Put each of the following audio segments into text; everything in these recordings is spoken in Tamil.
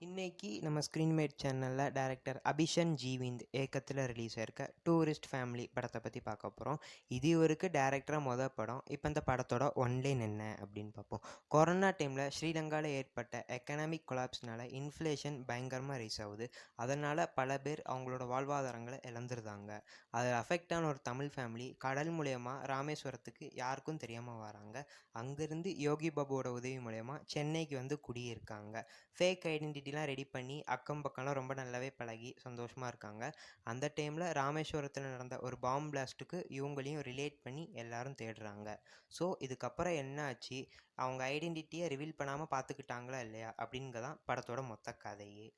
இன்னைக்கு நம்ம ஸ்க்ரீன்மேட் சேனலில் டைரக்டர் அபிஷன் ஜீவிந்த் இயக்கத்தில் ரிலீஸ் ஆயிருக்க டூரிஸ்ட் ஃபேமிலி படத்தை பற்றி பார்க்க போகிறோம். இது இவருக்கு டேரக்டராக மொதல் படம். இப்போ இந்த படத்தோட ஒன்லைன் என்ன அப்படின்னு பார்ப்போம். கொரோனா டைமில் ஸ்ரீலங்காவில் ஏற்பட்ட எக்கனாமிக் கொலாப்ஸ்னால இன்ஃப்ளேஷன் பயங்கரமாக ரைஸ் ஆகுது. அதனால் பல பேர் அவங்களோட வாழ்வாதாரங்களை இழந்துருந்தாங்க. அதில் அஃபெக்ட் ஆன ஒரு தமிழ் ஃபேமிலி கடல் மூலயமா ராமேஸ்வரத்துக்கு யாருக்கும் தெரியாமல் வராங்க. அங்கேருந்து யோகி பாபுவோட உதவி மூலயமா சென்னைக்கு வந்து குடியிருக்காங்க. ஃபேக் ஐடென்டிட்டிலாம் ரெடி பண்ணி அக்கம் பக்கம்லாம் ரொம்ப நல்லாவே பழகி சந்தோஷமாக இருக்காங்க. அந்த டைமில் ராமேஸ்வரத்தில் நடந்த ஒரு பாம் பிளாஸ்ட்டுக்கு இவங்களையும் ரிலேட் பண்ணி எல்லாரும் தேடுறாங்க. ஸோ இதுக்கப்புறம் என்ன ஆச்சு, அவங்க ஐடென்டிட்டியை ரிவீல் பண்ணாமல் பார்த்துக்கிட்டாங்களா இல்லையா அப்படிங்கிறதான் படத்தோட மொத்த கதையே.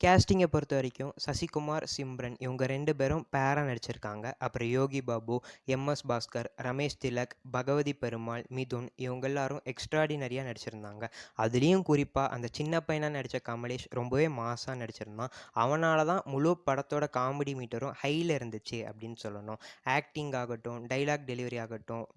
கேஸ்டிங்கை பொறுத்த வரைக்கும் சசிகுமார், சிம்ரன் இவங்க 2 பேரும் பேராக நடிச்சிருக்காங்க. அப்புறம் யோகி பாபு, எம்எஸ் பாஸ்கர், ரமேஷ் திலக், பகவதி பெருமாள், மிதுன் இவங்க எல்லாரும் எக்ஸ்ட்ராடினரியாக நடிச்சிருந்தாங்க. அதுலேயும் குறிப்பாக அந்த சின்ன பையனாக நடித்த கமலேஷ் ரொம்பவே மாசாக நடிச்சிருந்தான். அவனால தான் முழு படத்தோட காமெடி மீட்டரும் ஹையில் இருந்துச்சு அப்படின்னு சொல்லணும். ஆக்டிங் ஆகட்டும், டைலாக் டெலிவரி ஆகட்டும்,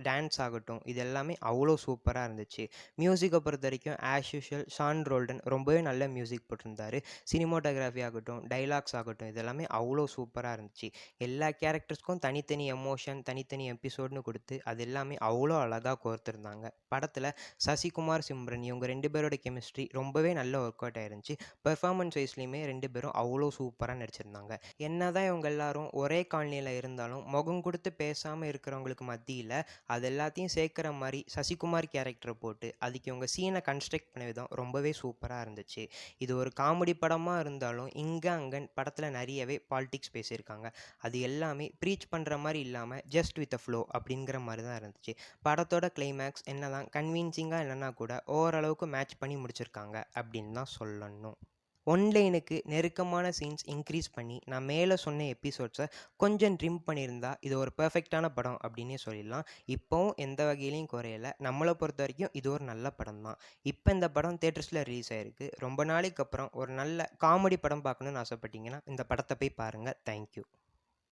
டான்ஸ் ஆகட்டும், இது எல்லாமே அவ்வளோ சூப்பராக இருந்துச்சு. மியூசிக்கை பொறுத்த வரைக்கும் ஆஸ் யூஷுவல் ஷான் ரோல்டன் ரொம்பவே நல்ல மியூசிக் போட்டிருந்தாரு. சினிமோட்டோகிராஃபி ஆகட்டும், டைலாக்ஸ் ஆகட்டும், இதெல்லாமே அவ்வளோ சூப்பராக இருந்துச்சு. எல்லா கேரக்டர்ஸ்க்கும் தனித்தனி எமோஷன், தனித்தனி எபிசோட்னு கொடுத்து அது எல்லாமே அவ்வளோ அழகாக கோர்த்துருந்தாங்க. படத்தில் சசிகுமார், சிம்ரன் இவங்க 2 பேரோட கெமிஸ்ட்ரி ரொம்பவே நல்ல ஒர்க் அவுட் ஆயிருந்துச்சு. பெர்ஃபார்மன்ஸ் வைஸ்லையுமே 2 பேரும் அவ்வளோ சூப்பராக நடிச்சிருந்தாங்க. என்னதான் இவங்க எல்லாரும் ஒரே காலனியில் இருந்தாலும் முகம் கொடுத்து பேசாமல் இருக்கிறவங்களுக்கு மத்தியில் அது எல்லாத்தையும் சேர்க்குற மாதிரி சசிகுமார் கேரக்டரை போட்டு அதுக்கு இவங்க சீனை கன்ஸ்ட்ரக்ட் பண்ண விதம் ரொம்பவே சூப்பராக இருந்துச்சு. இது ஒரு காமெடி படமாக இருந்தாலும் இங்கே அங்கே படத்தில் நிறையவே பாலிடிக்ஸ் பேசியிருக்காங்க. அது எல்லாமே ப்ரீச் பண்ணுற மாதிரி இல்லாமல் ஜஸ்ட் வித் அ ஃப்ளோ அப்படிங்கிற மாதிரி தான் இருந்துச்சு. படத்தோட கிளைமேக்ஸ் என்ன தான் கன்வின்சிங்காக இல்லைன்னா கூட ஓரளவுக்கு மேட்ச் பண்ணி முடிச்சிருக்காங்க அப்படின்னு தான் சொல்லணும். ஒன்லைனுக்கு நெருக்கமான சீன்ஸ் இன்க்ரீஸ் பண்ணி நான் மேலே சொன்ன எபிசோட்ஸை கொஞ்சம் ட்ரிம் பண்ணியிருந்தா இது ஒரு பெர்ஃபெக்டான படம் அப்படின்னே சொல்லிடலாம். இப்போவும் எந்த வகையிலையும் குறையலை. நம்மளை பொறுத்த வரைக்கும் இது ஒரு நல்ல படம் தான். இப்போ இந்த படம் தேட்டர்ஸில் ரிலீஸ் ஆகிருக்கு. ரொம்ப நாளைக்கு அப்புறம் ஒரு நல்ல காமெடி படம் பார்க்கணுன்னு ஆசைப்பட்டீங்கன்னா இந்த படத்தை போய் பாருங்கள். தேங்க்யூ.